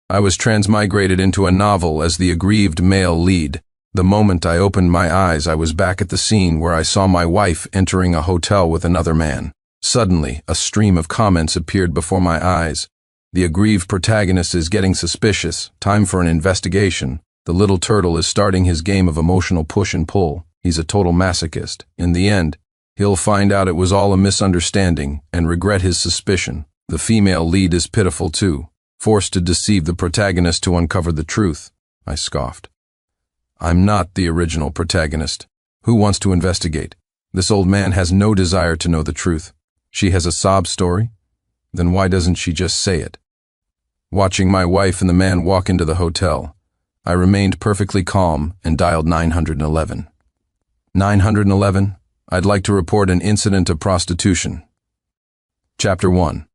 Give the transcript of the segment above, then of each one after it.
I was transmigrated into a novel as the aggrieved male lead. The moment I opened my eyes, I was back at the scene where I saw my wife entering a hotel with another man. Suddenly, a stream of comments appeared before my eyes. The aggrieved protagonist is getting suspicious. Time for an investigation. The little turtle is starting his game of emotional push and pull. He's a total masochist. In the end, he'll find out it was all a misunderstanding and regret his suspicion. The female lead is pitiful too, forced to deceive the protagonist to uncover the truth. I scoffed. I'm not the original protagonist. Who wants to investigate? This old man has no desire to know the truth. She has a sob story? Then why doesn't she just say it? Watching my wife and the man walk into the hotel, I remained perfectly calm and dialed 911. 911, I'd like to report an incident of prostitution. Chapter 1.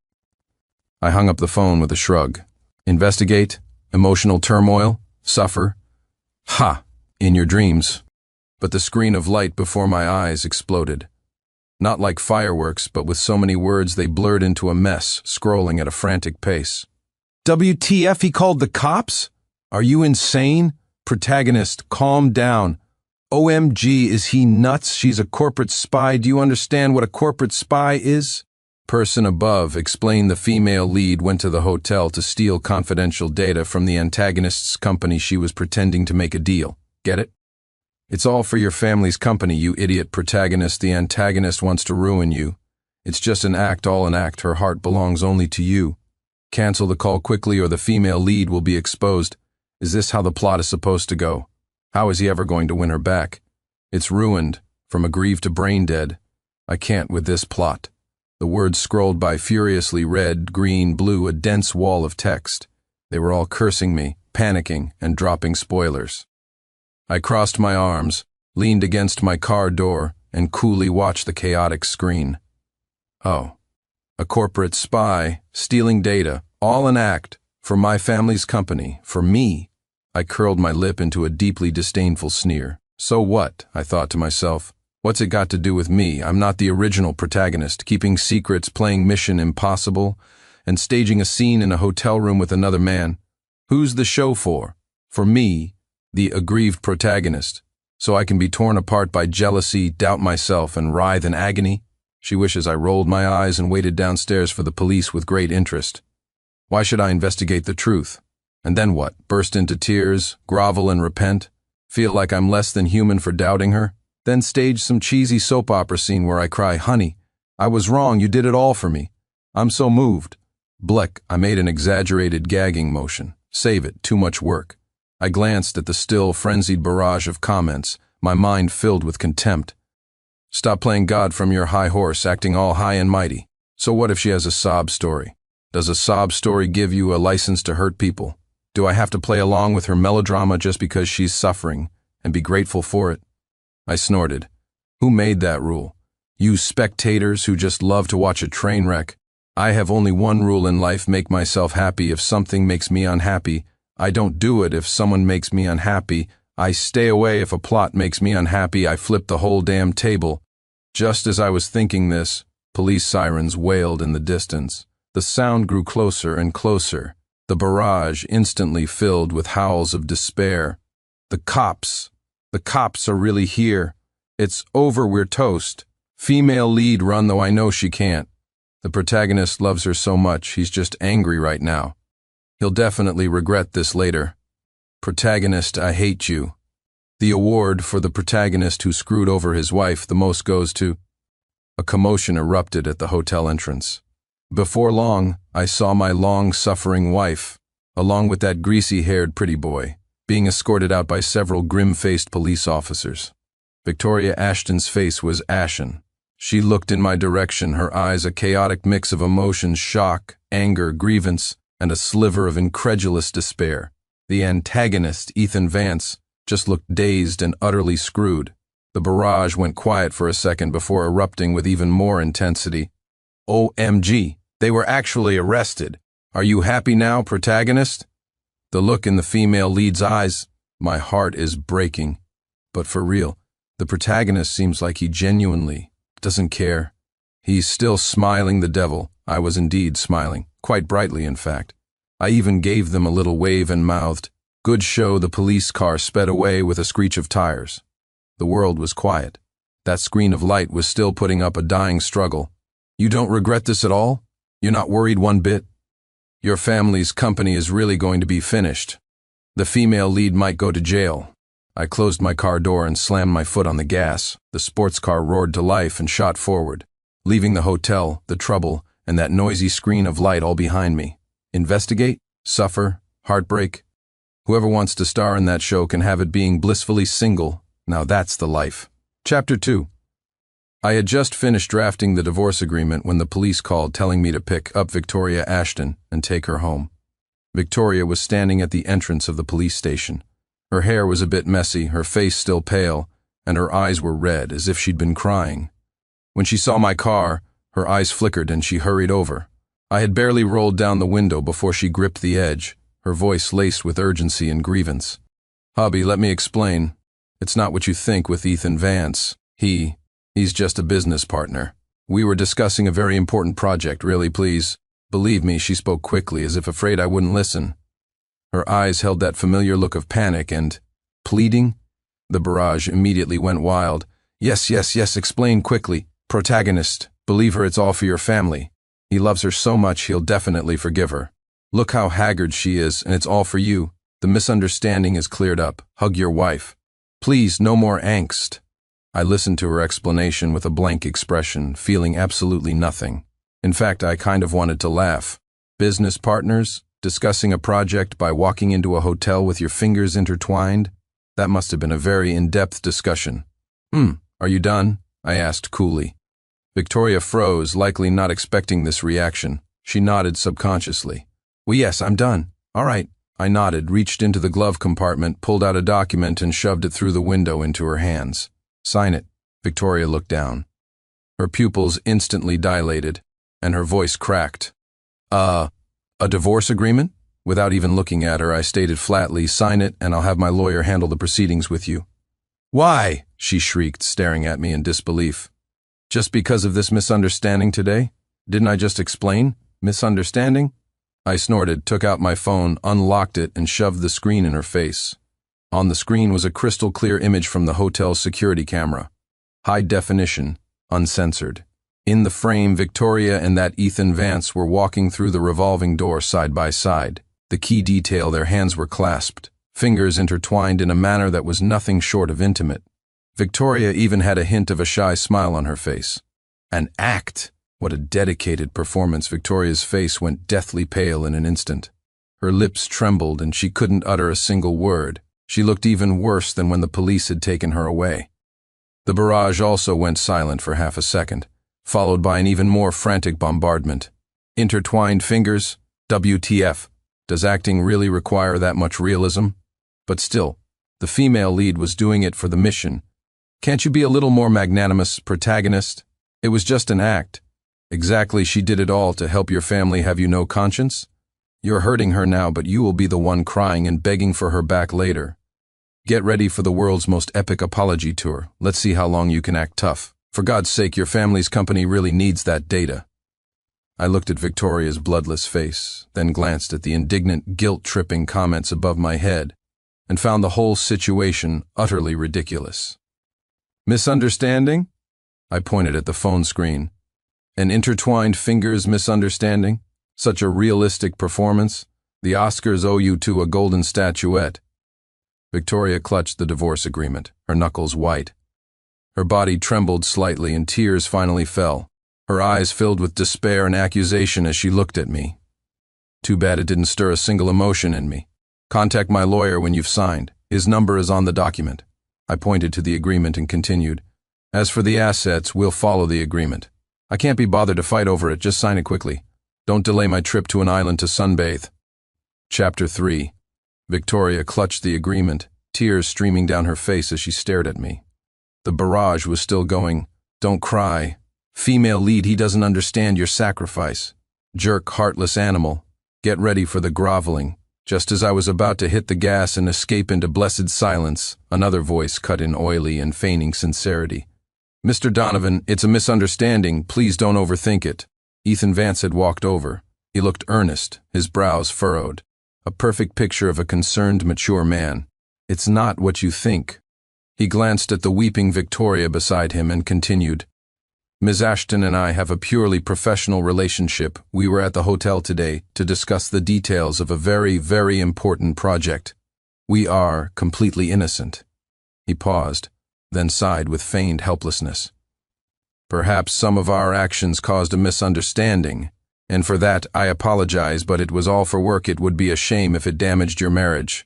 I hung up the phone with a shrug. Investigate? Emotional turmoil? Suffer? Ha! In your dreams. But the screen of light before my eyes exploded. Not like fireworks, but with so many words they blurred into a mess, scrolling at a frantic pace. WTF, he called the cops? Are you insane? Protagonist, calm down. OMG, is he nuts? She's a corporate spy. Do you understand what a corporate spy is? Person above explained the female lead went to the hotel to steal confidential data from the antagonist's company. She was pretending to make a deal. Get it? It's all for your family's company, you idiot protagonist. The antagonist wants to ruin you. It's just an act, all an act. Her heart belongs only to you. Cancel the call quickly or the female lead will be exposed. Is this how the plot is supposed to go? How is he ever going to win her back? It's ruined, from aggrieved to brain dead. I can't with this plot. The words scrolled by furiously, red, green, blue, a dense wall of text. They were all cursing me, panicking, and dropping spoilers. I crossed my arms, leaned against my car door, and coolly watched the chaotic screen. Oh, a corporate spy, stealing data, all an act, for my family's company, for me. I curled my lip into a deeply disdainful sneer. So what? I thought to myself. What's it got to do with me? I'm not the original protagonist, keeping secrets, playing Mission Impossible, and staging a scene in a hotel room with another man. Who's the show for? For me, the aggrieved protagonist, so I can be torn apart by jealousy, doubt myself, and writhe in agony? She wishes I rolled my eyes and waited downstairs for the police with great interest. Why should I investigate the truth? And then what? Burst into tears, grovel and repent? Feel like I'm less than human for doubting her? Then stage some cheesy soap opera scene where I cry, "Honey, I was wrong, you did it all for me. I'm so moved." Bleck, I made an exaggerated gagging motion. Save it, too much work. I glanced at the still, frenzied barrage of comments, my mind filled with contempt. Stop playing God from your high horse, acting all high and mighty. So what if she has a sob story? Does a sob story give you a license to hurt people? Do I have to play along with her melodrama just because she's suffering, and be grateful for it? I snorted. Who made that rule? You spectators who just love to watch a train wreck. I have only one rule in life: make myself happy. If something makes me unhappy, I don't do it. If someone makes me unhappy, I stay away. If a plot makes me unhappy, I flip the whole damn table. Just as I was thinking this, police sirens wailed in the distance. The sound grew closer and closer. The barrage instantly filled with howls of despair. The cops are really here. It's over, we're toast. Female lead, run, though I know she can't. The protagonist loves her so much, he's just angry right now. He'll definitely regret this later. Protagonist, I hate you. The award for the protagonist who screwed over his wife the most goes to... A commotion erupted at the hotel entrance. Before long, I saw my long-suffering wife, along with that greasy-haired pretty boy, being escorted out by several grim-faced police officers. Victoria Ashton's face was ashen. She looked in my direction, her eyes a chaotic mix of emotions: shock, anger, grievance, and a sliver of incredulous despair. The antagonist, Ethan Vance, just looked dazed and utterly screwed. The barrage went quiet for a second before erupting with even more intensity. OMG, they were actually arrested. Are you happy now, protagonist? The look in the female lead's eyes, my heart is breaking. But for real, the protagonist seems like he genuinely doesn't care. He's still smiling, the devil. I was indeed smiling, quite brightly in fact. I even gave them a little wave and mouthed, "Good show." The police car sped away with a screech of tires. The world was quiet. That screen of light was still putting up a dying struggle. "You don't regret this at all? You're not worried one bit? Your family's company is really going to be finished. The female lead might go to jail." I closed my car door and slammed my foot on the gas. The sports car roared to life and shot forward, leaving the hotel, the trouble, and that noisy screen of light all behind me. Investigate? Suffer? Heartbreak? Whoever wants to star in that show can have it being blissfully single. Now that's the life. Chapter 2. I had just finished drafting the divorce agreement when the police called telling me to pick up Victoria Ashton and take her home. Victoria was standing at the entrance of the police station. Her hair was a bit messy, her face still pale, and her eyes were red as if she'd been crying. When she saw my car, her eyes flickered and she hurried over. I had barely rolled down the window before she gripped the edge, her voice laced with urgency and grievance. "Hubby, let me explain. It's not what you think with Ethan Vance. He's just a business partner. We were discussing a very important project, really, please." Believe me, she spoke quickly, as if afraid I wouldn't listen. Her eyes held that familiar look of panic and pleading. The barrage immediately went wild. Yes, explain quickly. Protagonist, believe her, it's all for your family. He loves her so much he'll definitely forgive her. Look how haggard she is, and it's all for you. The misunderstanding is cleared up. Hug your wife. Please, no more angst." I listened to her explanation with a blank expression, feeling absolutely nothing. In fact, I kind of wanted to laugh. Business partners? Discussing a project by walking into a hotel with your fingers intertwined? That must have been a very in-depth discussion. Are you done?" I asked coolly. Victoria froze, likely not expecting this reaction. She nodded subconsciously. "Well, yes, I'm done." "All right." I nodded, reached into the glove compartment, pulled out a document and shoved it through the window into her hands. "Sign it." Victoria looked down. Her pupils instantly dilated, and her voice cracked. A divorce agreement?" Without even looking at her, I stated flatly, "Sign it, and I'll have my lawyer handle the proceedings with you." "Why?" she shrieked, staring at me in disbelief. "Just because of this misunderstanding today? Didn't I just explain? Misunderstanding?" I snorted, took out my phone, unlocked it, and shoved the screen in her face. On the screen was a crystal-clear image from the hotel's security camera. High definition, uncensored. In the frame, Victoria and that Ethan Vance were walking through the revolving door side by side. The key detail, their hands were clasped, fingers intertwined in a manner that was nothing short of intimate. Victoria even had a hint of a shy smile on her face. An act! What a dedicated performance. Victoria's face went deathly pale in an instant. Her lips trembled and she couldn't utter a single word. She looked even worse than when the police had taken her away. The barrage also went silent for half a second, followed by an even more frantic bombardment. Intertwined fingers? WTF. Does acting really require that much realism? But still, the female lead was doing it for the mission. Can't you be a little more magnanimous, protagonist? It was just an act. Exactly, she did it all to help your family. Have you no conscience? You're hurting her now, but you will be the one crying and begging for her back later. Get ready for the world's most epic apology tour. Let's see how long you can act tough. For God's sake, your family's company really needs that data. I looked at Victoria's bloodless face, then glanced at the indignant, guilt-tripping comments above my head, and found the whole situation utterly ridiculous. Misunderstanding? I pointed at the phone screen. An intertwined fingers misunderstanding? Such a realistic performance? The Oscars owe you two a golden statuette. Victoria clutched the divorce agreement, her knuckles white. Her body trembled slightly and tears finally fell. Her eyes filled with despair and accusation as she looked at me. Too bad it didn't stir a single emotion in me. Contact my lawyer when you've signed. His number is on the document. I pointed to the agreement and continued. As for the assets, we'll follow the agreement. I can't be bothered to fight over it, just sign it quickly. Don't delay my trip to an island to sunbathe. Chapter 3. Victoria clutched the agreement, tears streaming down her face as she stared at me. The barrage was still going. Don't cry. Female lead, he doesn't understand your sacrifice. Jerk, heartless animal. Get ready for the groveling. Just as I was about to hit the gas and escape into blessed silence, another voice cut in oily and feigning sincerity. Mr. Donovan, it's a misunderstanding. Please don't overthink it. Ethan Vance had walked over. He looked earnest, his brows furrowed. A perfect picture of a concerned, mature man. "It's not what you think." He glanced at the weeping Victoria beside him and continued, "Ms. Ashton and I have a purely professional relationship. We were at the hotel today to discuss the details of a very, very important project. We are completely innocent." He paused, then sighed with feigned helplessness. "Perhaps some of our actions caused a misunderstanding, and for that I apologize, but it was all for work. It would be a shame if it damaged your marriage."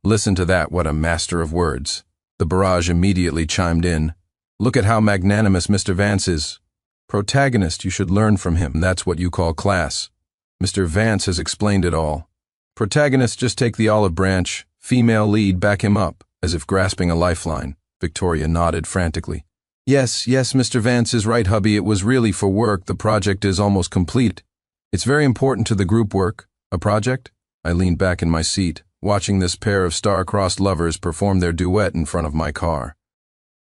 Listen to that, what a master of words. The barrage immediately chimed in. "Look at how magnanimous Mr. Vance is. Protagonist, you should learn from him. That's what you call class. Mr. Vance has explained it all. Protagonist, just take the olive branch. Female lead, back him up," as if grasping a lifeline. Victoria nodded frantically. Yes, Mr. Vance is right, hubby. It was really for work. The project is almost complete. It's very important to the group work." "A project?" I leaned back in my seat, watching this pair of star-crossed lovers perform their duet in front of my car.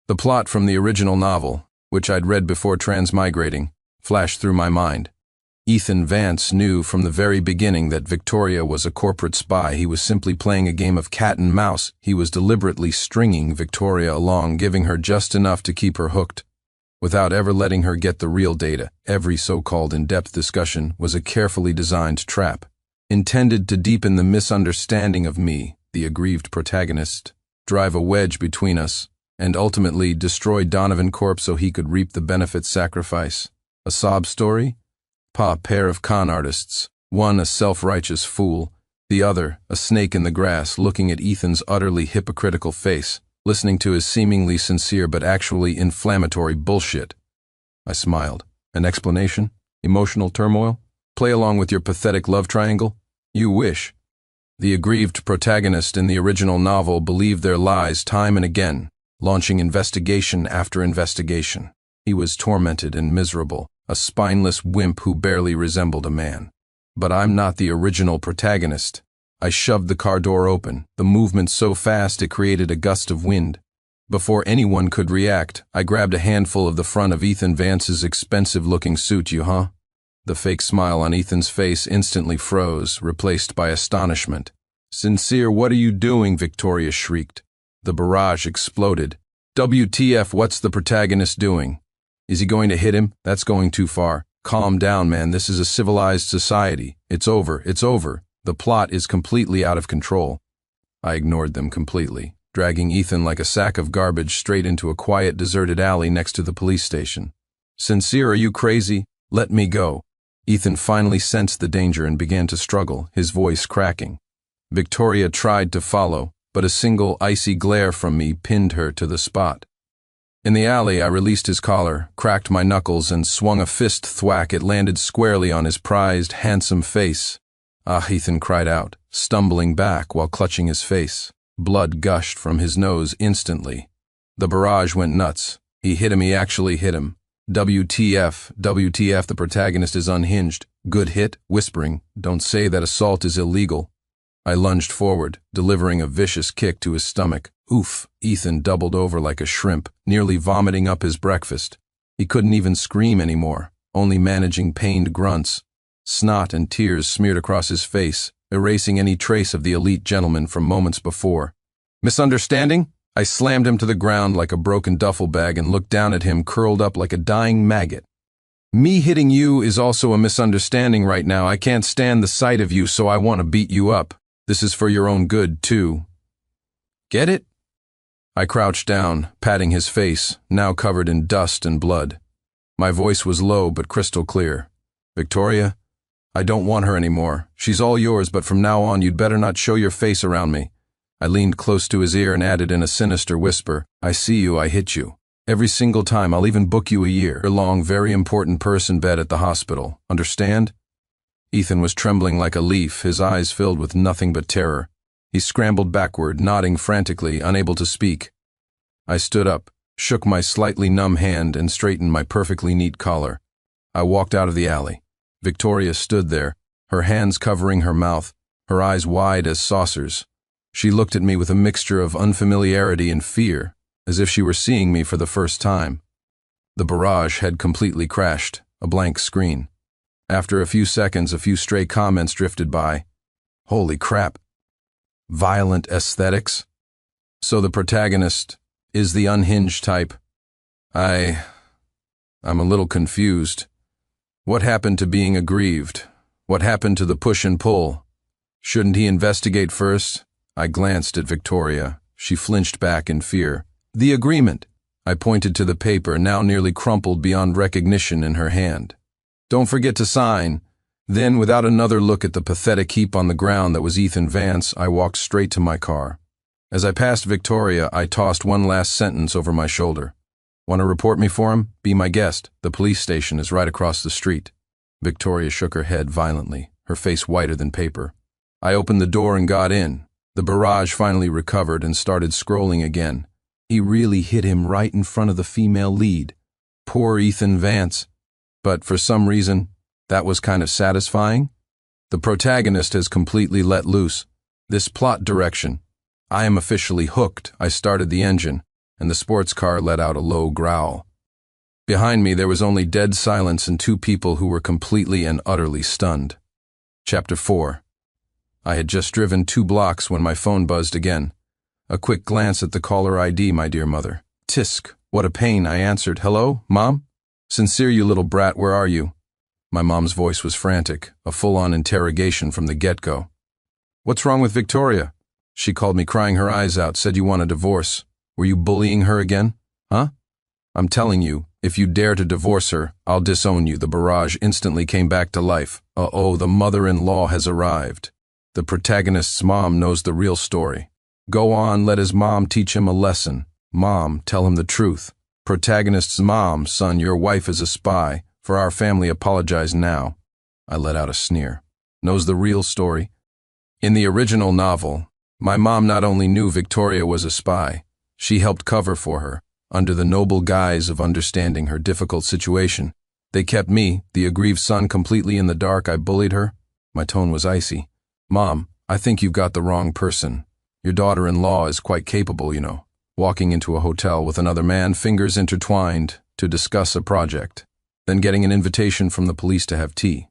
The plot from the original novel, which I'd read before transmigrating, flashed through my mind. Ethan Vance knew from the very beginning that Victoria was a corporate spy. He was simply playing a game of cat and mouse. He was deliberately stringing Victoria along, giving her just enough to keep her hooked, without ever letting her get the real data. Every so-called in-depth discussion was a carefully designed trap, intended to deepen the misunderstanding of me, the aggrieved protagonist, drive a wedge between us, and ultimately destroy Donovan Corp so he could reap the benefits sacrifice. A sob story? A pair of con artists, one a self-righteous fool, the other a snake in the grass, looking at Ethan's utterly hypocritical face, listening to his seemingly sincere but actually inflammatory bullshit. I smiled. An explanation? Emotional turmoil? Play along with your pathetic love triangle? You wish. The aggrieved protagonist in the original novel believed their lies time and again, launching investigation after investigation. He was tormented and miserable, a spineless wimp who barely resembled a man. But I'm not the original protagonist. I shoved the car door open, the movement so fast it created a gust of wind. Before anyone could react, I grabbed a handful of the front of Ethan Vance's expensive-looking suit. "You, huh?" The fake smile on Ethan's face instantly froze, replaced by astonishment. "Sincere, what are you doing?" Victoria shrieked. The barrage exploded. "WTF, what's the protagonist doing? Is he going to hit him? That's going too far. Calm down, man. This is a civilized society. It's over. It's over. The plot is completely out of control." I ignored them completely, dragging Ethan like a sack of garbage straight into a quiet, deserted alley next to the police station. "Sincere, are you crazy? Let me go." Ethan finally sensed the danger and began to struggle, his voice cracking. Victoria tried to follow, but a single icy glare from me pinned her to the spot. In the alley, I released his collar, cracked my knuckles, and swung a fist thwack. It landed squarely on his prized, handsome face. "Ah," Ethan cried out, stumbling back while clutching his face. Blood gushed from his nose instantly. The barrage went nuts. He hit him. He actually hit him. WTF, the protagonist is unhinged. Good hit, whispering, "Don't say that assault is illegal." I lunged forward, delivering a vicious kick to his stomach. Oof, Ethan doubled over like a shrimp, nearly vomiting up his breakfast. He couldn't even scream anymore, only managing pained grunts. Snot and tears smeared across his face, erasing any trace of the elite gentleman from moments before. "Misunderstanding?" I slammed him to the ground like a broken duffel bag and looked down at him, curled up like a dying maggot. "Me hitting you is also a misunderstanding right now. I can't stand the sight of you, so I want to beat you up. This is for your own good, too. Get it?" I crouched down, patting his face, now covered in dust and blood. My voice was low but crystal clear. "Victoria, I don't want her anymore. She's all yours, but from now on you'd better not show your face around me." I leaned close to his ear and added in a sinister whisper, "I see you, I hit you. Every single time. I'll even book you a year-long, very important person bed at the hospital. Understand?" Ethan was trembling like a leaf, his eyes filled with nothing but terror. He scrambled backward, nodding frantically, unable to speak. I stood up, shook my slightly numb hand, and straightened my perfectly neat collar. I walked out of the alley. Victoria stood there, her hands covering her mouth, her eyes wide as saucers. She looked at me with a mixture of unfamiliarity and fear, as if she were seeing me for the first time. The barrage had completely crashed, a blank screen. After a few seconds, a few stray comments drifted by. Holy crap. Violent aesthetics? So the protagonist is the unhinged type. I'm a little confused. What happened to being aggrieved? What happened to the push and pull? Shouldn't he investigate first? I glanced at Victoria. She flinched back in fear. The agreement. I pointed to the paper, now nearly crumpled beyond recognition in her hand. Don't forget to sign. Then, without another look at the pathetic heap on the ground that was Ethan Vance, I walked straight to my car. As I passed Victoria, I tossed one last sentence over my shoulder. Want to report me for him? Be my guest. The police station is right across the street. Victoria shook her head violently, her face whiter than paper. I opened the door and got in. The barrage finally recovered and started scrolling again. He really hit him right in front of the female lead. Poor Ethan Vance. But for some reason, that was kind of satisfying. The protagonist has completely let loose. This plot direction. I am officially hooked. I started the engine, and the sports car let out a low growl. Behind me there was only dead silence and two people who were completely and utterly stunned. Chapter 4. I had just driven 2 blocks when my phone buzzed again. A quick glance at the caller ID, my dear mother. Tisk, what a pain, I answered. Hello, Mom? Sincere, you little brat, where are you? My mom's voice was frantic, a full-on interrogation from the get-go. What's wrong with Victoria? She called me crying her eyes out, said you want a divorce. Were you bullying her again? Huh? I'm telling you, if you dare to divorce her, I'll disown you. The barrage instantly came back to life. Uh-oh, the mother-in-law has arrived. The protagonist's mom knows the real story. Go on, let his mom teach him a lesson. Mom, tell him the truth. Protagonist's mom, son, your wife is a spy. For our family, apologize now. I let out a sneer. Knows the real story. In the original novel, my mom not only knew Victoria was a spy, she helped cover for her, under the noble guise of understanding her difficult situation. They kept me, the aggrieved son, completely in the dark. I bullied her. My tone was icy. Mom, I think you've got the wrong person. Your daughter-in-law is quite capable, you know. Walking into a hotel with another man, fingers intertwined, to discuss a project. Then getting an invitation from the police to have tea.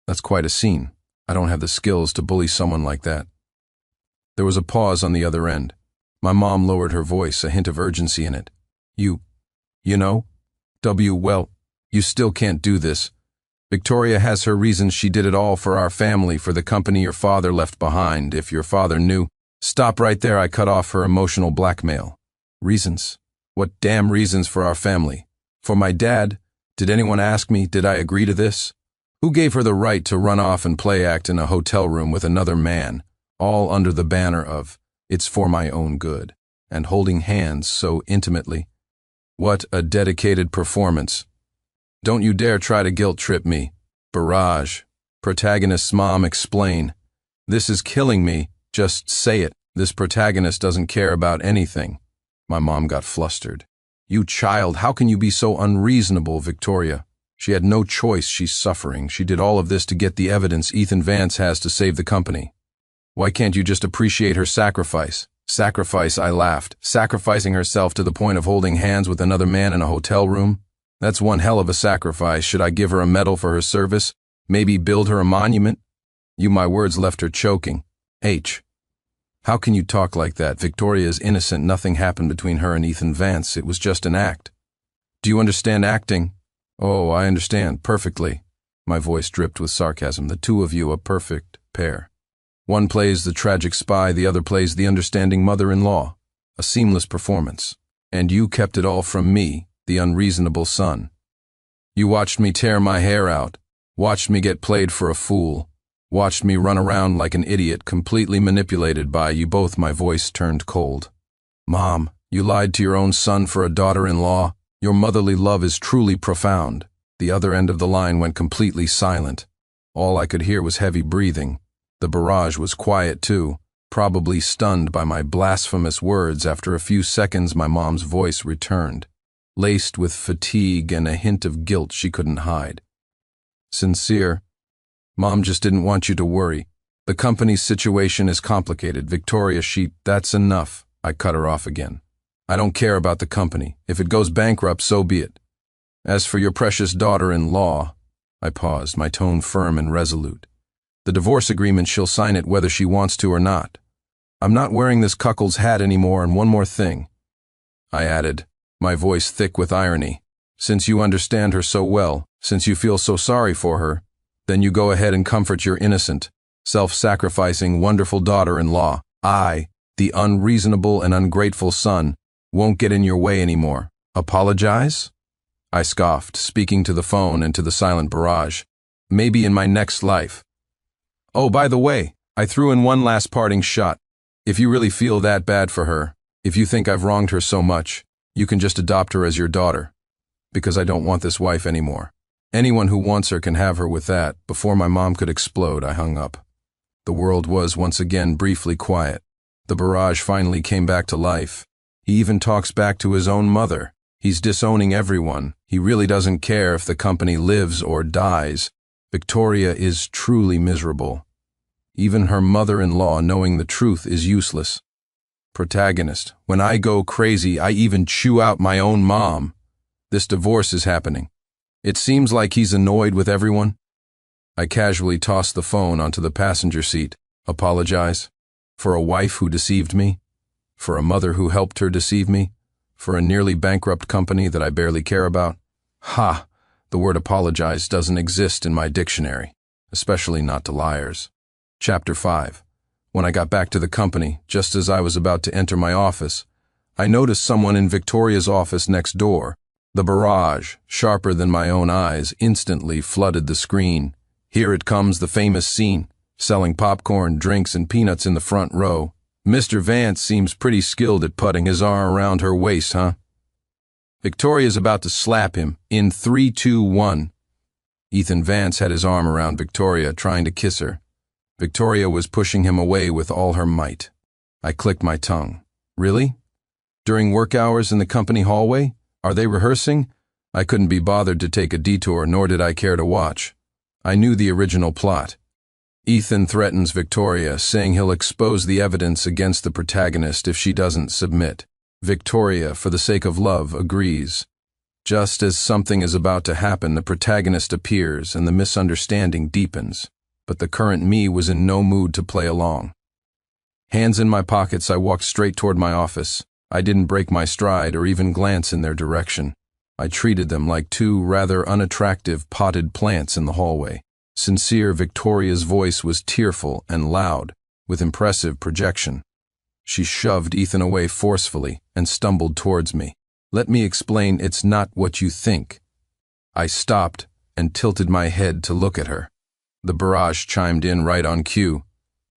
That's quite a scene. I don't have the skills to bully someone like that. There was a pause on the other end. My mom lowered her voice, a hint of urgency in it. You know? Well, you still can't do this. Victoria has her reasons. She did it all for our family, for the company your father left behind. If your father knew... Stop right there, I cut off her emotional blackmail. Reasons? What damn reasons for our family? For my dad? Did anyone ask me, did I agree to this? Who gave her the right to run off and play act in a hotel room with another man, all under the banner of, it's for my own good, and holding hands so intimately? What a dedicated performance. Don't you dare try to guilt-trip me. Barrage. Protagonist's mom, explain. This is killing me. Just say it. This protagonist doesn't care about anything. My mom got flustered. You child, how can you be so unreasonable, Victoria? She had no choice, she's suffering. She did all of this to get the evidence Ethan Vance has to save the company. Why can't you just appreciate her sacrifice? Sacrifice, I laughed. Sacrificing herself to the point of holding hands with another man in a hotel room? That's one hell of a sacrifice. Should I give her a medal for her service? Maybe build her a monument? My words left her choking. How can you talk like that? Victoria is innocent. Nothing happened between her and Ethan Vance. It was just an act. Do you understand acting? Oh, I understand perfectly. My voice dripped with sarcasm. The two of you, a perfect pair. One plays the tragic spy, the other plays the understanding mother-in-law. A seamless performance. And you kept it all from me, the unreasonable son. You watched me tear my hair out, watched me get played for a fool, watched me run around like an idiot, completely manipulated by you both. My voice turned cold. Mom, you lied to your own son for a daughter-in-law. Your motherly love is truly profound. The other end of the line went completely silent. All I could hear was heavy breathing. The barrage was quiet too, probably stunned by my blasphemous words. After a few seconds, my mom's voice returned, laced with fatigue and a hint of guilt she couldn't hide. Sincere, Mom just didn't want you to worry. The company's situation is complicated. Victoria, that's enough. I cut her off again. I don't care about the company. If it goes bankrupt, so be it. As for your precious daughter-in-law, I paused, my tone firm and resolute. "The divorce agreement, she'll sign it whether she wants to or not. I'm not wearing this cuckold's hat anymore, and one more thing," I added, my voice thick with irony. "Since you understand her so well, since you feel so sorry for her, then you go ahead and comfort your innocent, self-sacrificing, wonderful daughter-in-law. I, the unreasonable and ungrateful son, won't get in your way anymore. Apologize?" I scoffed, speaking to the phone and to the silent barrage. "Maybe in my next life. Oh, by the way, I threw in one last parting shot. If you really feel that bad for her, if you think I've wronged her so much, you can just adopt her as your daughter. Because I don't want this wife anymore. Anyone who wants her can have her with that." Before my mom could explode, I hung up. The world was once again briefly quiet. The barrage finally came back to life. He even talks back to his own mother. He's disowning everyone. He really doesn't care if the company lives or dies. Victoria is truly miserable. Even her mother-in-law knowing the truth is useless. Protagonist, when I go crazy, I even chew out my own mom. This divorce is happening. It seems like he's annoyed with everyone. I casually tossed the phone onto the passenger seat. Apologize? For a wife who deceived me? For a mother who helped her deceive me? For a nearly bankrupt company that I barely care about? Ha! The word apologize doesn't exist in my dictionary, especially not to liars. Chapter 5. When I got back to the company, just as I was about to enter my office, I noticed someone in Victoria's office next door. The barrage, sharper than my own eyes, instantly flooded the screen. Here it comes, the famous scene, selling popcorn, drinks, and peanuts in the front row. "Mr. Vance seems pretty skilled at putting his arm around her waist, huh?" Victoria's about to slap him. In 3, 2, 1. Ethan Vance had his arm around Victoria, trying to kiss her. Victoria was pushing him away with all her might. I clicked my tongue. Really? During work hours in the company hallway? Are they rehearsing? I couldn't be bothered to take a detour, nor did I care to watch. I knew the original plot. Ethan threatens Victoria, saying he'll expose the evidence against the protagonist if she doesn't submit. Victoria, for the sake of love, agrees. Just as something is about to happen, the protagonist appears and the misunderstanding deepens. But the current me was in no mood to play along. Hands in my pockets, I walked straight toward my office. I didn't break my stride or even glance in their direction. I treated them like two rather unattractive potted plants in the hallway. Sincere Victoria's voice was tearful and loud, with impressive projection. She shoved Ethan away forcefully and stumbled towards me. "Let me explain, it's not what you think." I stopped and tilted my head to look at her. The barrage chimed in right on cue.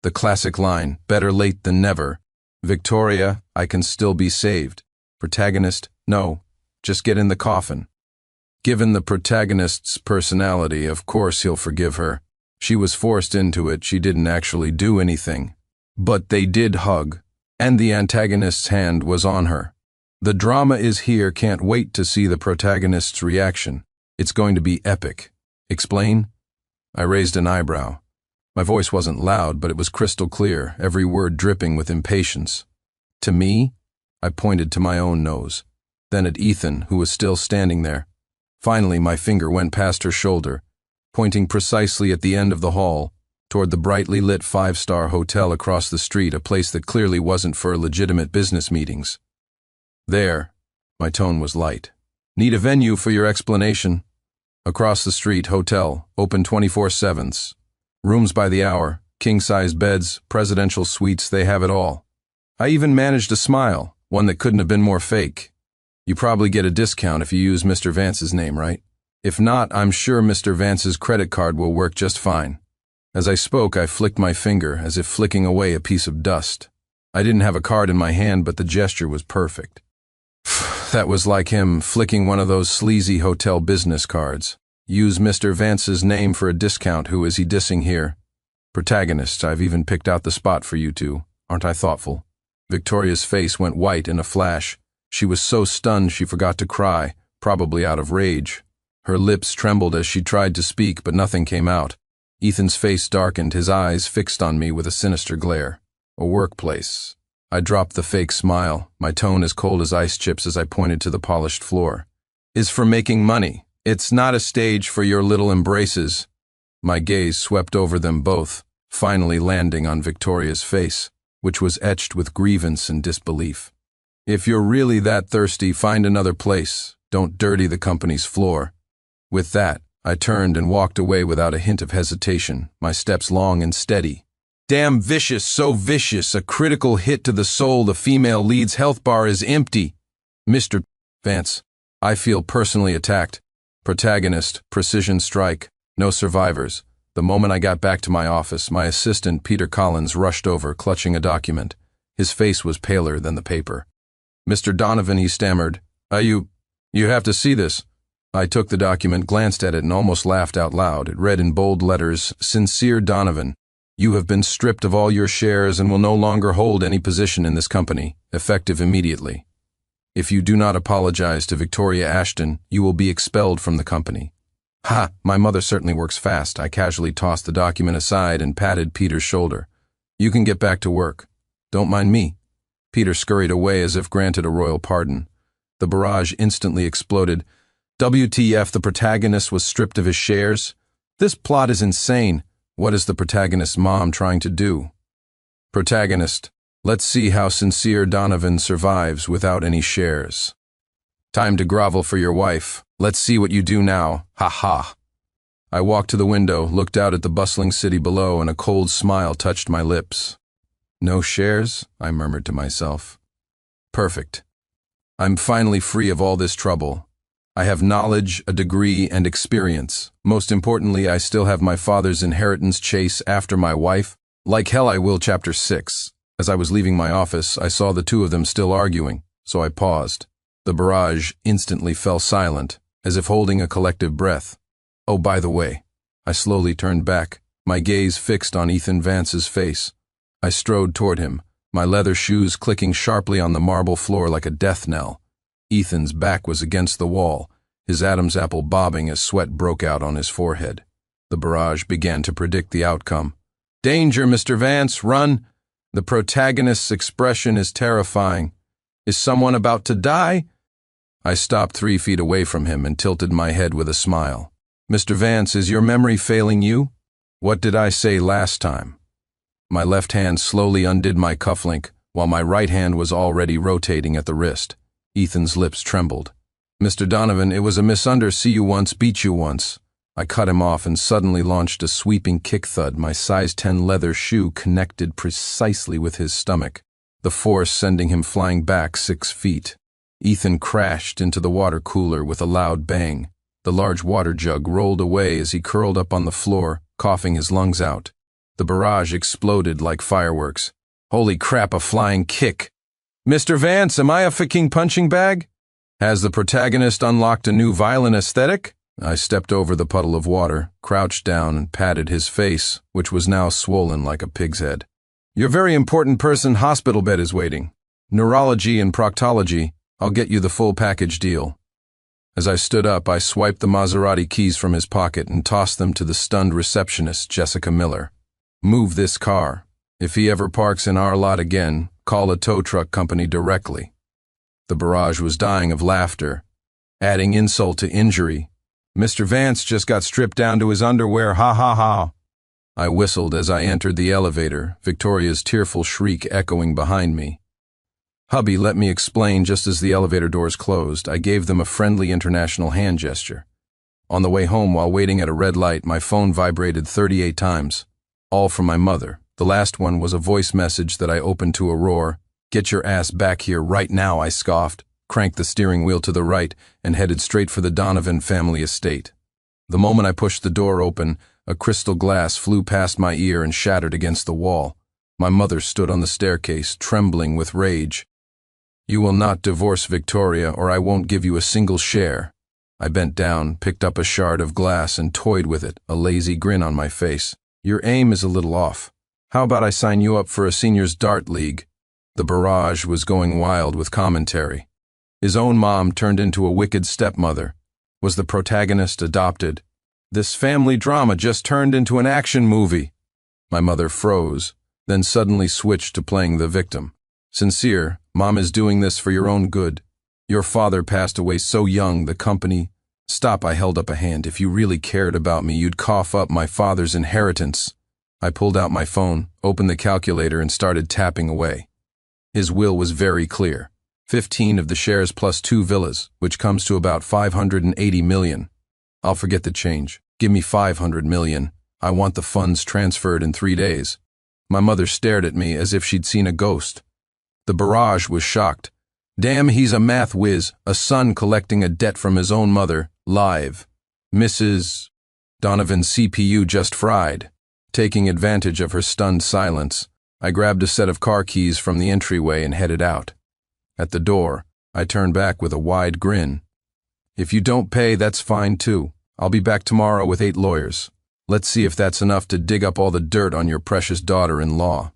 The classic line, "Better late than never." "Victoria, I can still be saved." Protagonist, "No, just get in the coffin." Given the protagonist's personality, of course he'll forgive her. She was forced into it, she didn't actually do anything. But they did hug, and the antagonist's hand was on her. The drama is here, can't wait to see the protagonist's reaction. It's going to be epic. Explain? I raised an eyebrow. My voice wasn't loud, but it was crystal clear, every word dripping with impatience. "To me?" I pointed to my own nose, then at Ethan, who was still standing there. Finally, my finger went past her shoulder, pointing precisely at the end of the hall, toward the brightly lit 5-star hotel across the street, a place that clearly wasn't for legitimate business meetings. "There." My tone was light. "Need a venue for your explanation." "Across the street, hotel, open 24/7. Rooms by the hour, king-size beds, presidential suites, they have it all." I even managed a smile, one that couldn't have been more fake. "You probably get a discount if you use Mr. Vance's name, right? If not, I'm sure Mr. Vance's credit card will work just fine." As I spoke, I flicked my finger, as if flicking away a piece of dust. I didn't have a card in my hand, but the gesture was perfect. That was like him flicking one of those sleazy hotel business cards. "Use Mr. Vance's name for a discount. Who is he dissing here?" "Protagonist, I've even picked out the spot for you two. Aren't I thoughtful?" Victoria's face went white in a flash. She was so stunned she forgot to cry, probably out of rage. Her lips trembled as she tried to speak, but nothing came out. Ethan's face darkened, his eyes fixed on me with a sinister glare. "A workplace." I dropped the fake smile, my tone as cold as ice chips as I pointed to the polished floor. "Is for making money. It's not a stage for your little embraces. My gaze swept over them both, finally landing on Victoria's face, which was etched with grievance and disbelief. If you're really that thirsty, find another place. Don't dirty the company's floor. With that, I turned and walked away without a hint of hesitation, my steps long and steady. Damn vicious, so vicious, a critical hit to the soul. The female lead's health bar is empty. Mr. Vance, I feel personally attacked. Protagonist, precision strike, no survivors. The moment I got back to my office, my assistant, Peter Collins, rushed over, clutching a document. His face was paler than the paper. Mr. Donovan, he stammered. You have to see this. I took the document, glanced at it, and almost laughed out loud. It read in bold letters, Sincere Donovan, you have been stripped of all your shares and will no longer hold any position in this company, effective immediately. If you do not apologize to Victoria Ashton, you will be expelled from the company. Ha! My mother certainly works fast. I casually tossed the document aside and patted Peter's shoulder. You can get back to work. Don't mind me. Peter scurried away as if granted a royal pardon. The barrage instantly exploded. WTF, the protagonist was stripped of his shares? This plot is insane. What is the protagonist's mom trying to do? Protagonist, let's see how Sincere Donovan survives without any shares. Time to grovel for your wife. Let's see what you do now. Ha ha. I walked to the window, looked out at the bustling city below, and a cold smile touched my lips. No shares? I murmured to myself. Perfect. I'm finally free of all this trouble. I have knowledge, a degree, and experience. Most importantly, I still have my father's inheritance chase after my wife. Like hell I will. Chapter 6. As I was leaving my office, I saw the two of them still arguing, so I paused. The barrage instantly fell silent, as if holding a collective breath. Oh, by the way, I slowly turned back, my gaze fixed on Ethan Vance's face. I strode toward him, my leather shoes clicking sharply on the marble floor like a death knell. Ethan's back was against the wall, his Adam's apple bobbing as sweat broke out on his forehead. The barrage began to predict the outcome. Danger, Mr. Vance, run! The protagonist's expression is terrifying. Is someone about to die? I stopped 3 feet away from him and tilted my head with a smile. Mr. Vance, is your memory failing you? What did I say last time? My left hand slowly undid my cufflink, while my right hand was already rotating at the wrist. Ethan's lips trembled. Mr. Donovan, it was a misunder. See you once, beat you once. I cut him off and suddenly launched a sweeping kick thud. My size 10 leather shoe connected precisely with his stomach, the force sending him flying back 6 feet. Ethan crashed into the water cooler with a loud bang. The large water jug rolled away as he curled up on the floor, coughing his lungs out. The barrage exploded like fireworks. Holy crap, a flying kick! Mr. Vance, am I a fucking punching bag? Has the protagonist unlocked a new violent aesthetic? I stepped over the puddle of water, crouched down, and patted his face, which was now swollen like a pig's head. Your very important person hospital bed is waiting. Neurology and proctology. I'll get you the full package deal. As I stood up, I swiped the Maserati keys from his pocket and tossed them to the stunned receptionist, Jessica Miller. Move this car. If he ever parks in our lot again, call a tow truck company directly. The barrage was dying of laughter, adding insult to injury. Mr. Vance just got stripped down to his underwear, ha ha ha. I whistled as I entered the elevator, Victoria's tearful shriek echoing behind me. Hubby let me explain just as the elevator doors closed. I gave them a friendly international hand gesture. On the way home while waiting at a red light, my phone vibrated 38 times, all from my mother. The last one was a voice message that I opened to a roar. Get your ass back here right now, I scoffed, cranked the steering wheel to the right, and headed straight for the Donovan family estate. The moment I pushed the door open, a crystal glass flew past my ear and shattered against the wall. My mother stood on the staircase, trembling with rage. You will not divorce Victoria, or I won't give you a single share. I bent down, picked up a shard of glass, and toyed with it, a lazy grin on my face. Your aim is a little off. How about I sign you up for a seniors dart league? The barrage was going wild with commentary. His own mom turned into a wicked stepmother. Was the protagonist adopted? This family drama just turned into an action movie. My mother froze, then suddenly switched to playing the victim. Sincere, Mom is doing this for your own good. Your father passed away so young, the company, Stop, I held up a hand. If you really cared about me, you'd cough up my father's inheritance. I pulled out my phone, opened the calculator, and started tapping away. His will was very clear. 15 of the shares plus 2 villas, which comes to about 580 million. I'll forget the change. Give me 500 million. I want the funds transferred in 3 days. My mother stared at me as if she'd seen a ghost. The barrage was shocked. Damn, he's a math whiz, a son collecting a debt from his own mother, live. Mrs. Donovan's CPU just fried. Taking advantage of her stunned silence, I grabbed a set of car keys from the entryway and headed out. At the door, I turned back with a wide grin. If you don't pay, that's fine too. I'll be back tomorrow with 8 lawyers. Let's see if that's enough to dig up all the dirt on your precious daughter-in-law.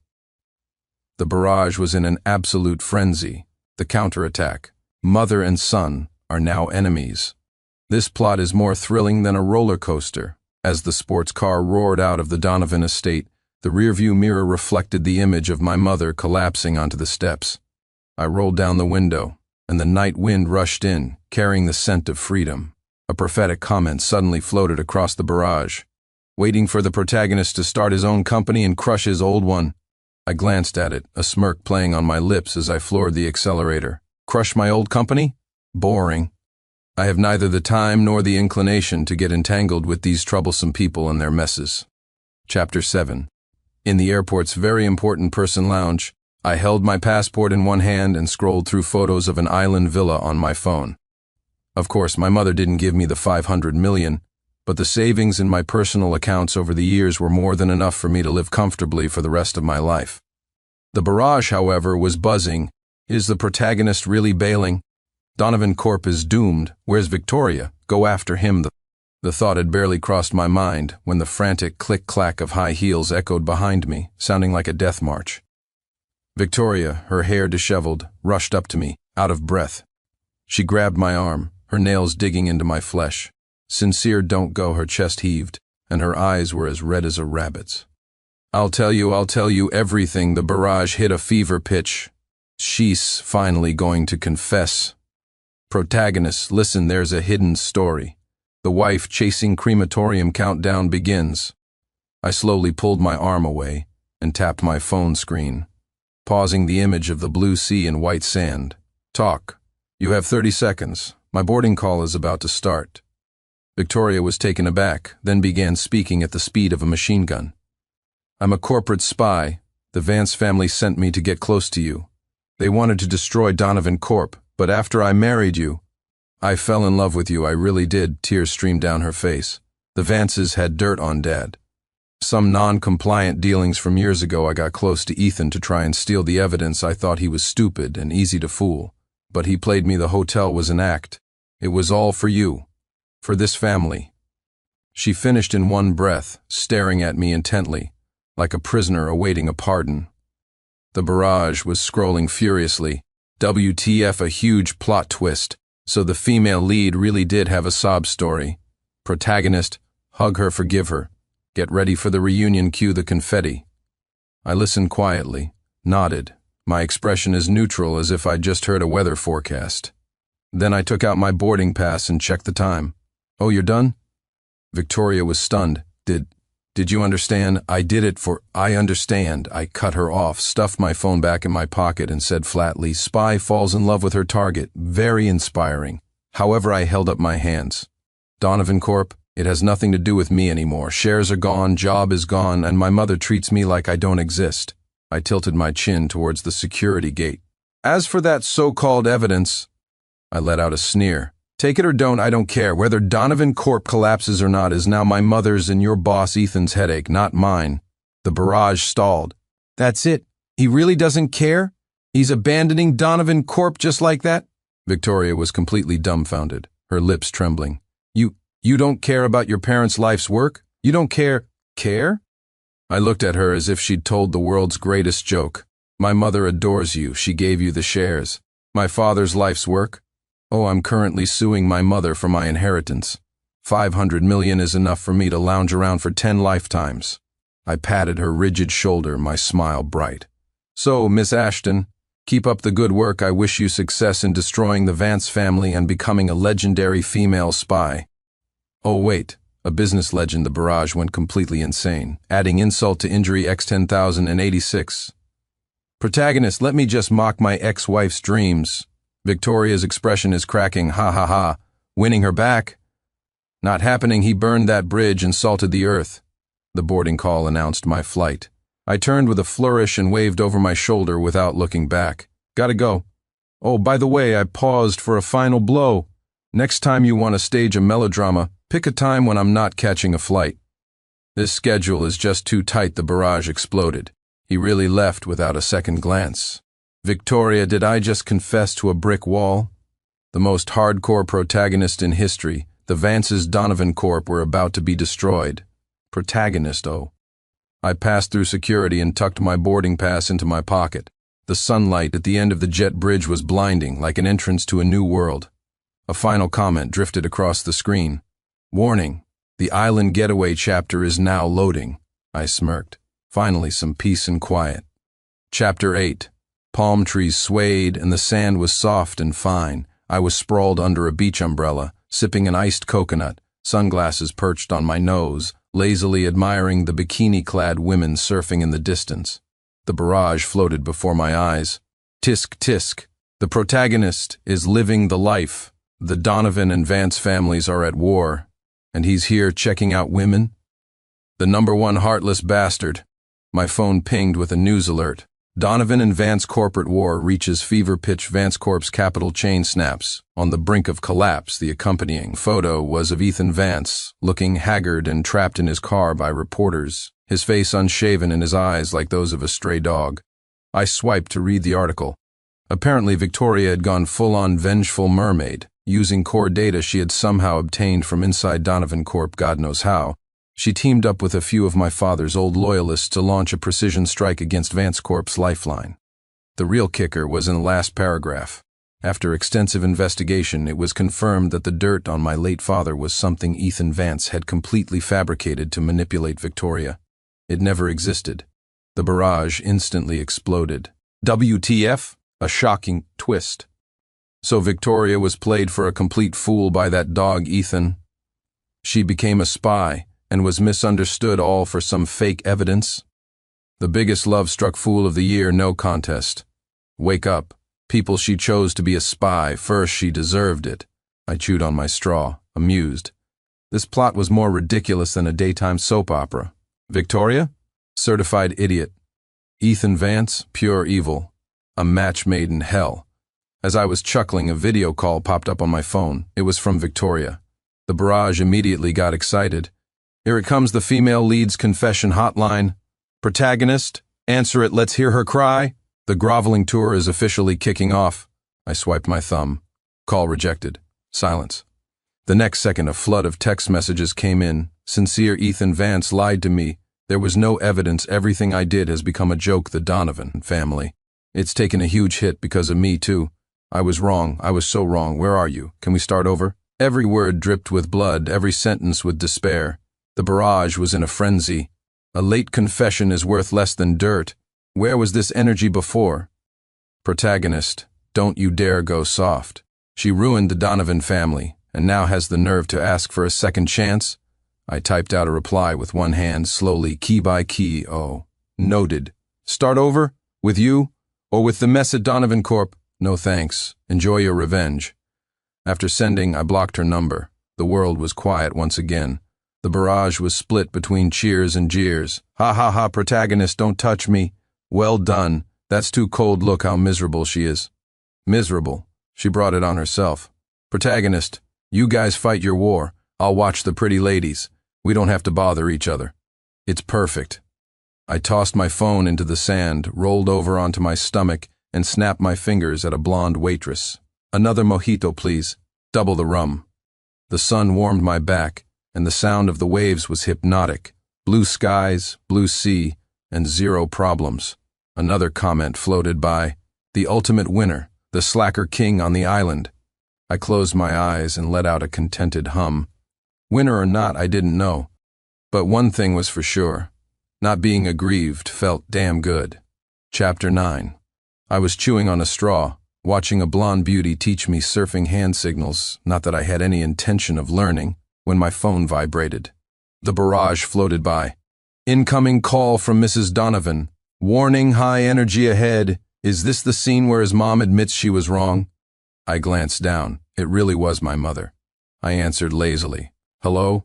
The barrage was in an absolute frenzy. The counterattack. Mother and son are now enemies. This plot is more thrilling than a roller coaster. As the sports car roared out of the Donovan estate, the rearview mirror reflected the image of my mother collapsing onto the steps. I rolled down the window, and the night wind rushed in, carrying the scent of freedom. A prophetic comment suddenly floated across the barrage. Waiting for the protagonist to start his own company and crush his old one. I glanced at it, a smirk playing on my lips as I floored the accelerator. Crush my old company? Boring. I have neither the time nor the inclination to get entangled with these troublesome people and their messes. Chapter 7. In the airport's very important person lounge, I held my passport in one hand and scrolled through photos of an island villa on my phone. Of course, my mother didn't give me the 500 million, but the savings in my personal accounts over the years were more than enough for me to live comfortably for the rest of my life. The barrage, however, was buzzing. Is the protagonist really bailing? Donovan Corp is doomed. Where's Victoria? Go after him. The thought had barely crossed my mind when the frantic click-clack of high heels echoed behind me, sounding like a death march. Victoria, her hair disheveled, rushed up to me, out of breath. She grabbed my arm, her nails digging into my flesh. Sincere, don't go, her chest heaved, and her eyes were as red as a rabbit's. I'll tell you everything. The barrage hit a fever pitch. She's finally going to confess. Protagonist, listen, there's a hidden story. The wife chasing crematorium countdown begins. I slowly pulled my arm away and tapped my phone screen, pausing the image of the blue sea and white sand. Talk. You have 30 seconds. My boarding call is about to start. Victoria was taken aback, then began speaking at the speed of a machine gun. I'm a corporate spy. The Vance family sent me to get close to you. They wanted to destroy Donovan Corp, but after I married you, I fell in love with you, I really did. Tears streamed down her face. The Vances had dirt on Dad. Some non-compliant dealings from years ago. I got close to Ethan to try and steal the evidence. I thought he was stupid and easy to fool, but he played me. The hotel was an act. It was all for you. For this family. She finished in one breath, staring at me intently, like a prisoner awaiting a pardon. The barrage was scrolling furiously. WTF, a huge plot twist. So the female lead really did have a sob story. Protagonist, hug her, forgive her. Get ready for the reunion, cue the confetti. I listened quietly, nodded, my expression as neutral as if I'd just heard a weather forecast. Then I took out my boarding pass and checked the time. Oh, you're done? Victoria was stunned. Did you understand? I understand. I cut her off, stuffed my phone back in my pocket and said flatly, spy falls in love with her target. Very inspiring. However, I held up my hands. Donovan Corp, it has nothing to do with me anymore. Shares are gone, job is gone, and my mother treats me like I don't exist. I tilted my chin towards the security gate. As for that so-called evidence, I let out a sneer. Take it or don't, I don't care. Whether Donovan Corp collapses or not is now my mother's and your boss Ethan's headache, not mine. The barrage stalled. That's it? He really doesn't care? He's abandoning Donovan Corp just like that? Victoria was completely dumbfounded, her lips trembling. You don't care about your parents' life's work? You don't care? Care? I looked at her as if she'd told the world's greatest joke. My mother adores you. She gave you the shares. My father's life's work? Oh, I'm currently suing my mother for my inheritance. 500 million is enough for me to lounge around for 10 lifetimes. I patted her rigid shoulder, my smile bright. So, Miss Ashton, Keep up the good work. I wish you success in destroying the Vance family and becoming a legendary female spy. Oh wait, a business legend. The barrage went completely insane, adding insult to injury. X10,086. Protagonist, let me just mock my ex-wife's dreams. Victoria's expression is cracking. Ha ha ha. Winning her back? Not happening. He burned that bridge and salted the earth. The boarding call announced my flight. I turned with a flourish and waved over my shoulder without looking back. Gotta go. Oh, by the way, I paused for a final blow. Next time you want to stage a melodrama, pick a time when I'm not catching a flight. This schedule is just too tight. The barrage exploded. He really left without a second glance. Victoria, did I just confess to a brick wall? The most hardcore protagonist in history, the Vance's Donovan Corp, were about to be destroyed. Protagonist, oh. I passed through security and tucked my boarding pass into my pocket. The sunlight at the end of the jet bridge was blinding, like an entrance to a new world. A final comment drifted across the screen. Warning, the island getaway chapter is now loading. I smirked. Finally, some peace and quiet. Chapter 8. Palm trees swayed and the sand was soft and fine. I was sprawled under a beach umbrella, sipping an iced coconut, sunglasses perched on my nose, lazily admiring the bikini-clad women surfing in the distance. The barrage floated before my eyes. Tisk tisk. The protagonist is living the life. The Donovan and Vance families are at war, and he's here checking out women? The #1 heartless bastard. My phone pinged with a news alert. Donovan and Vance corporate war reaches fever pitch. Vance Corp's capital chain snaps. On the brink of collapse, the accompanying photo was of Ethan Vance, looking haggard and trapped in his car by reporters, his face unshaven and his eyes like those of a stray dog. I swiped to read the article. Apparently Victoria had gone full-on vengeful mermaid, using core data she had somehow obtained from inside Donovan Corp, God knows how. She teamed up with a few of my father's old loyalists to launch a precision strike against Vance Corp's lifeline. The real kicker was in the last paragraph. After extensive investigation, it was confirmed that the dirt on my late father was something Ethan Vance had completely fabricated to manipulate Victoria. It never existed. The barrage instantly exploded. WTF? A shocking twist. So Victoria was played for a complete fool by that dog Ethan. She became a spy and was misunderstood, all for some fake evidence. The biggest love-struck fool of the year, no contest. Wake up. People, she chose to be a spy. First, she deserved it. I chewed on my straw, amused. This plot was more ridiculous than a daytime soap opera. Victoria? Certified idiot. Ethan Vance? Pure evil. A match made in hell. As I was chuckling, a video call popped up on my phone. It was from Victoria. The barrage immediately got excited. Here it comes, the female lead's confession hotline. Protagonist, answer it, let's hear her cry. The groveling tour is officially kicking off. I swiped my thumb. Call rejected. Silence. The next second, a flood of text messages came in. Sincere Ethan Vance lied to me. There was no evidence. Everything I did has become a joke. The Donovan family. It's taken a huge hit because of me, too. I was wrong. I was so wrong. Where are you? Can we start over? Every word dripped with blood, every sentence with despair. The barrage was in a frenzy. A late confession is worth less than dirt. Where was this energy before? Protagonist, don't you dare go soft. She ruined the Donovan family, and now has the nerve to ask for a second chance? I typed out a reply with one hand, slowly, key by key. Oh, noted. Start over? With you? Or with the mess at Donovan Corp? No thanks. Enjoy your revenge. After sending, I blocked her number. The world was quiet once again. The barrage was split between cheers and jeers. Ha ha ha, protagonist, don't touch me. Well done. That's too cold. Look how miserable she is. Miserable. She brought it on herself. Protagonist, you guys fight your war. I'll watch the pretty ladies. We don't have to bother each other. It's perfect. I tossed my phone into the sand, rolled over onto my stomach, and snapped my fingers at a blonde waitress. Another mojito, please. Double the rum. The sun warmed my back, and the sound of the waves was hypnotic. Blue skies, blue sea, and zero problems. Another comment floated by. The ultimate winner, the slacker king on the island. I closed my eyes and let out a contented hum. Winner or not, I didn't know. But one thing was for sure. Not being aggrieved felt damn good. Chapter 9. I was chewing on a straw, watching a blonde beauty teach me surfing hand signals, not that I had any intention of learning, when my phone vibrated. The barrage floated by. Incoming call from Mrs. Donovan. Warning, high energy ahead. Is this the scene where his mom admits she was wrong? I glanced down. It really was my mother. I answered lazily. Hello?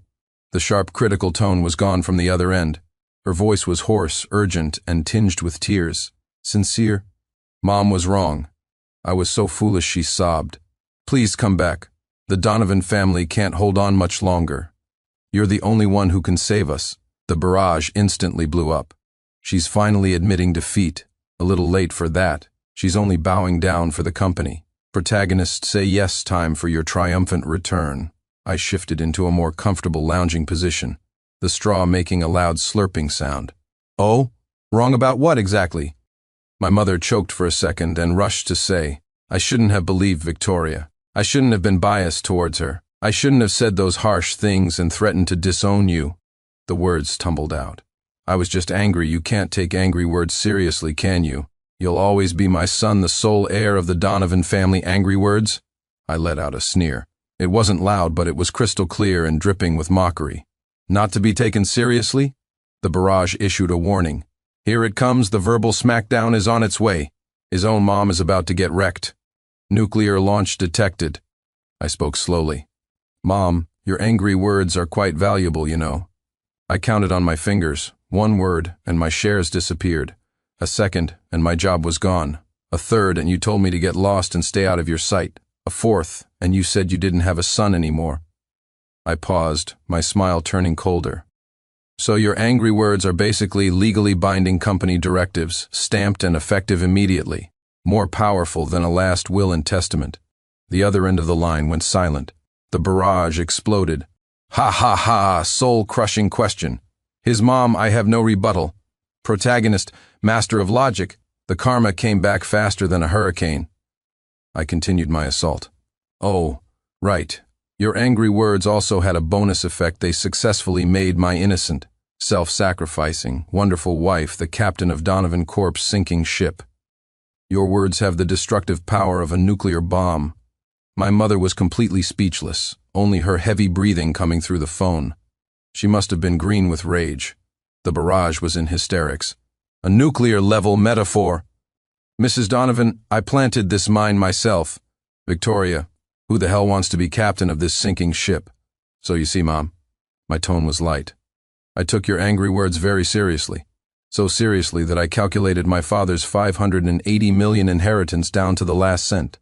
The sharp, critical tone was gone from the other end. Her voice was hoarse, urgent, and tinged with tears. Sincere? Mom was wrong. I was so foolish, she sobbed. Please come back. The Donovan family can't hold on much longer. You're the only one who can save us. The barrage instantly blew up. She's finally admitting defeat. A little late for that. She's only bowing down for the company. Protagonist, say yes, time for your triumphant return. I shifted into a more comfortable lounging position, the straw making a loud slurping sound. Oh? Wrong about what exactly? My mother choked for a second and rushed to say, I shouldn't have believed Victoria. I shouldn't have been biased towards her. I shouldn't have said those harsh things and threatened to disown you. The words tumbled out. I was just angry. You can't take angry words seriously, can you? You'll always be my son, the sole heir of the Donovan family. Angry words? I let out a sneer. It wasn't loud, but it was crystal clear and dripping with mockery. Not to be taken seriously? The barrage issued a warning. Here it comes, the verbal smackdown is on its way. His own mom is about to get wrecked. Nuclear launch detected. I spoke slowly. Mom, your angry words are quite valuable, you know. I counted on my fingers. One word, and my shares disappeared. A second, and my job was gone. A third, and you told me to get lost and stay out of your sight. A fourth, and you said you didn't have a son anymore. I paused, my smile turning colder. So your angry words are basically legally binding company directives, stamped and effective immediately, more powerful than a last will and testament. The other end of the line went silent. The barrage exploded. Ha ha ha, soul-crushing question. His mom, I have no rebuttal. Protagonist, master of logic, the karma came back faster than a hurricane. I continued my assault. Oh, right. Your angry words also had a bonus effect. They successfully made my innocent, self-sacrificing, wonderful wife the captain of Donovan Corp's sinking ship. Your words have the destructive power of a nuclear bomb. My mother was completely speechless, only her heavy breathing coming through the phone. She must have been green with rage. The barrage was in hysterics. A nuclear-level metaphor. Mrs. Donovan, I planted this mine myself. Victoria, who the hell wants to be captain of this sinking ship? So you see, Mom, my tone was light. I took your angry words very seriously. So seriously that I calculated my father's $580 million inheritance down to the last cent.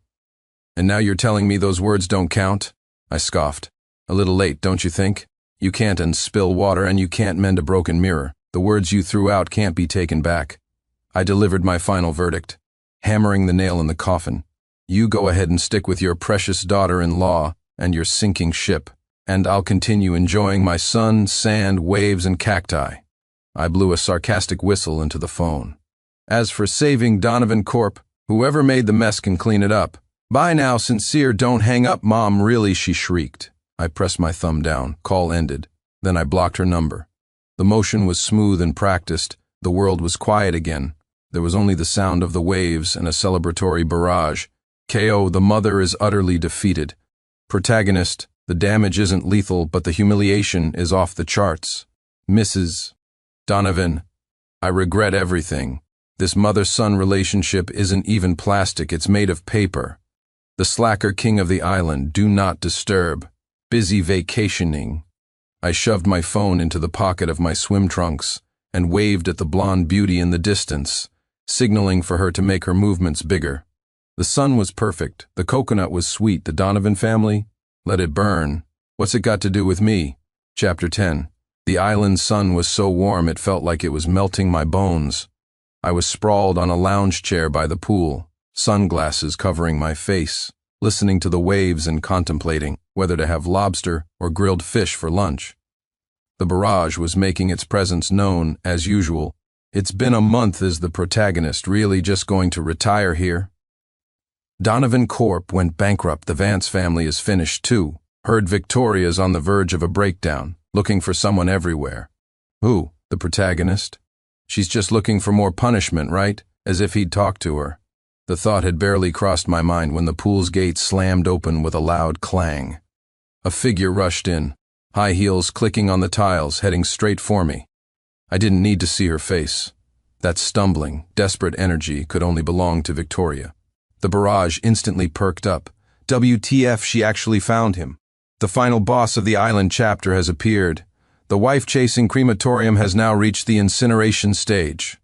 And now you're telling me those words don't count? I scoffed. A little late, don't you think? You can't spill water and you can't mend a broken mirror. The words you threw out can't be taken back. I delivered my final verdict, hammering the nail in the coffin. You go ahead and stick with your precious daughter-in-law and your sinking ship, and I'll continue enjoying my sun, sand, waves, and cacti. I blew a sarcastic whistle into the phone. As for saving Donovan Corp, whoever made the mess can clean it up. Bye now, Sincere, don't hang up, Mom, really, she shrieked. I pressed my thumb down, call ended. Then I blocked her number. The motion was smooth and practiced. The world was quiet again. There was only the sound of the waves and a celebratory barrage. KO, the mother is utterly defeated. Protagonist, the damage isn't lethal, but the humiliation is off the charts. Mrs. Donovan, I regret everything. This mother-son relationship isn't even plastic, it's made of paper. The slacker king of the island, do not disturb. Busy vacationing. I shoved my phone into the pocket of my swim trunks and waved at the blonde beauty in the distance, signaling for her to make her movements bigger. The sun was perfect, the coconut was sweet, the Donovan family, let it burn. What's it got to do with me? Chapter 10. The island sun was so warm it felt like it was melting my bones. I was sprawled on a lounge chair by the pool, sunglasses covering my face, listening to the waves and contemplating whether to have lobster or grilled fish for lunch. The barrage was making its presence known, as usual. It's been a month. Is the protagonist really just going to retire here? Donovan Corp went bankrupt. The Vance family is finished too. Heard Victoria's on the verge of a breakdown, looking for someone everywhere. Who? The protagonist? She's just looking for more punishment, right? As if he'd talk to her. The thought had barely crossed my mind when the pool's gate slammed open with a loud clang. A figure rushed in, high heels clicking on the tiles, heading straight for me. I didn't need to see her face. That stumbling, desperate energy could only belong to Victoria. The barrage instantly perked up. WTF, she actually found him. The final boss of the island chapter has appeared. The wife-chasing crematorium has now reached the incineration stage.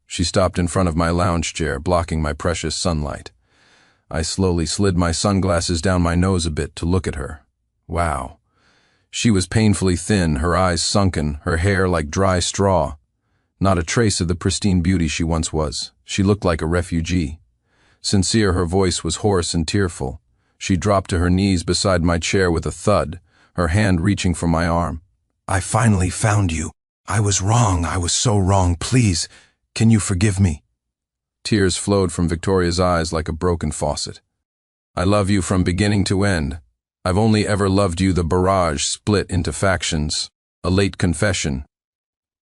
She stopped in front of my lounge chair, blocking my precious sunlight. I slowly slid my sunglasses down my nose a bit to look at her. Wow. She was painfully thin, her eyes sunken, her hair like dry straw. Not a trace of the pristine beauty she once was. She looked like a refugee. Sincere, her voice was hoarse and tearful. She dropped to her knees beside my chair with a thud, her hand reaching for my arm. "I finally found you. I was wrong. I was so wrong. Please, can you forgive me?" Tears flowed from Victoria's eyes like a broken faucet. "I love you from beginning to end. I've only ever loved you." The barrage split into factions. A late confession.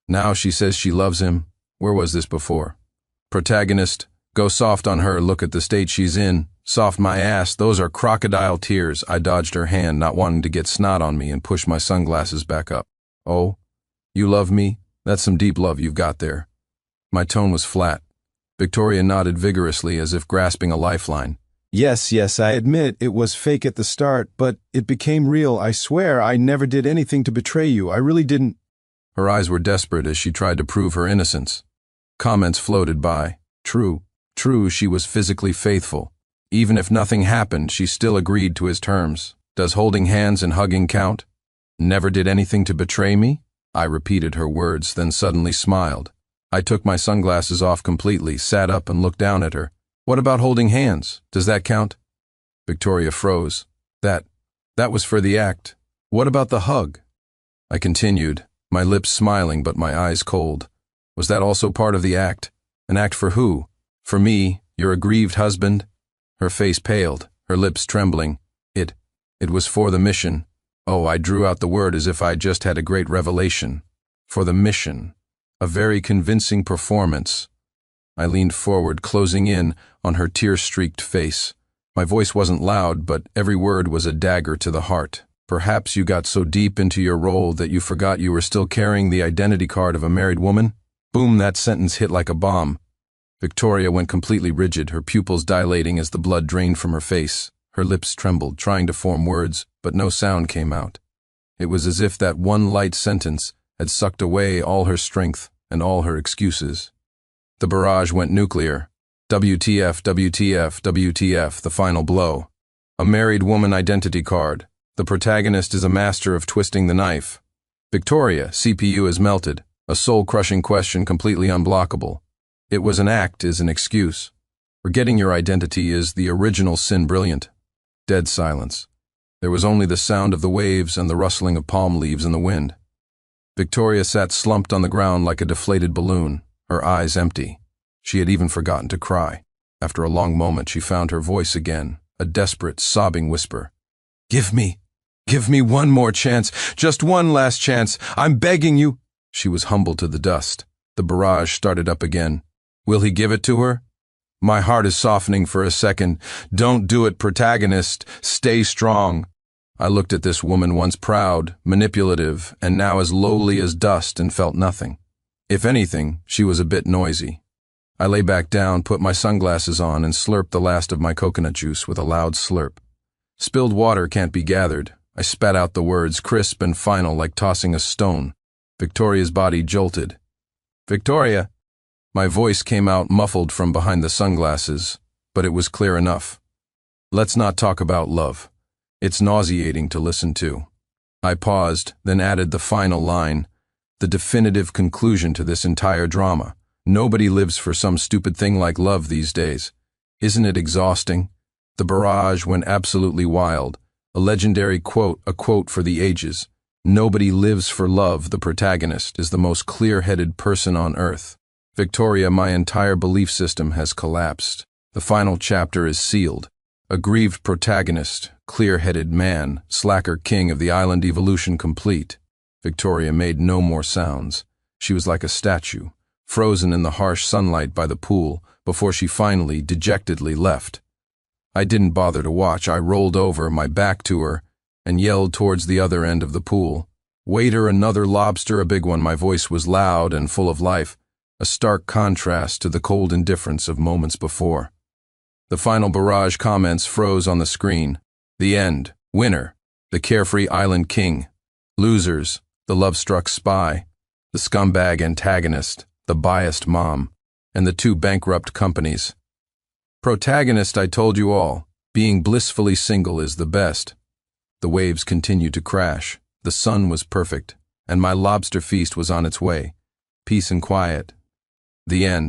Now she says she loves him. Where was this before? Protagonist, go soft on her. Look at the state she's in. Soft my ass. Those are crocodile tears. I dodged her hand, not wanting to get snot on me, and pushed my sunglasses back up. "Oh, you love me? That's some deep love you've got there." My tone was flat. Victoria nodded vigorously as if grasping a lifeline. Yes, I admit it was fake at the start, but it became real. I swear I never did anything to betray you. I really didn't." Her eyes were desperate as she tried to prove her innocence. Comments floated by. True, she was physically faithful. Even if nothing happened, she still agreed to his terms. Does holding hands and hugging count? Never did anything to betray me? I repeated her words, then suddenly smiled. I took my sunglasses off completely, sat up and looked down at her. "What about holding hands? Does that count?" Victoria froze. That was for the act. What about the hug?" I continued, my lips smiling but my eyes cold. "Was that also part of the act? An act for who? For me, your aggrieved husband?" Her face paled, her lips trembling. It was for the mission. Oh, I drew out the word as if I'd just had a great revelation. For the mission. A very convincing performance. I leaned forward, closing in on her tear-streaked face. My voice wasn't loud, but every word was a dagger to the heart. "Perhaps you got so deep into your role that you forgot you were still carrying the identity card of a married woman?" Boom, that sentence hit like a bomb. Victoria went completely rigid, her pupils dilating as the blood drained from her face. Her lips trembled, trying to form words, but no sound came out. It was as if that one light sentence had sucked away all her strength and all her excuses. The barrage went nuclear. WTF, the final blow. A married woman identity card. The protagonist is a master of twisting the knife. Victoria, CPU is melted. A soul-crushing question completely unblockable. It was an act is an excuse. Forgetting your identity is the original sin brilliant. Dead silence. There was only the sound of the waves and the rustling of palm leaves in the wind. Victoria sat slumped on the ground like a deflated balloon, her eyes empty. She had even forgotten to cry. After a long moment, she found her voice again, a desperate, sobbing whisper. Give me one more chance, just one last chance. I'm begging you." She was humbled to the dust. The barrage started up again. Will he give it to her? My heart is softening for a second. Don't do it, protagonist. Stay strong. I looked at this woman once proud, manipulative, and now as lowly as dust and felt nothing. If anything, she was a bit noisy. I lay back down, put my sunglasses on, and slurped the last of my coconut juice with a loud slurp. Spilled water can't be gathered. I spat out the words, crisp and final like tossing a stone. Victoria's body jolted. Victoria! My voice came out muffled from behind the sunglasses, but it was clear enough. Let's not talk about love. It's nauseating to listen to. I paused, then added the final line, the definitive conclusion to this entire drama. Nobody lives for some stupid thing like love these days. Isn't it exhausting? The barrage went absolutely wild. A legendary quote, a quote for the ages. Nobody lives for love. The protagonist is the most clear-headed person on earth. Victoria, my entire belief system has collapsed. The final chapter is sealed. Aggrieved protagonist, clear-headed man, slacker king of the island evolution complete. Victoria made no more sounds. She was like a statue, frozen in the harsh sunlight by the pool, before she finally, dejectedly left. I didn't bother to watch. I rolled over, my back to her, and yelled towards the other end of the pool. "Waiter, another lobster, a big one." My voice was loud and full of life, a stark contrast to the cold indifference of moments before. The final barrage comments froze on the screen. The end. Winner, the carefree island king. Losers, the love-struck spy, the scumbag antagonist, the biased mom, and the two bankrupt companies. Protagonist, I told you all. Being blissfully single is the best. The waves continued to crash. The sun was perfect, and my lobster feast was on its way. Peace and quiet. The end.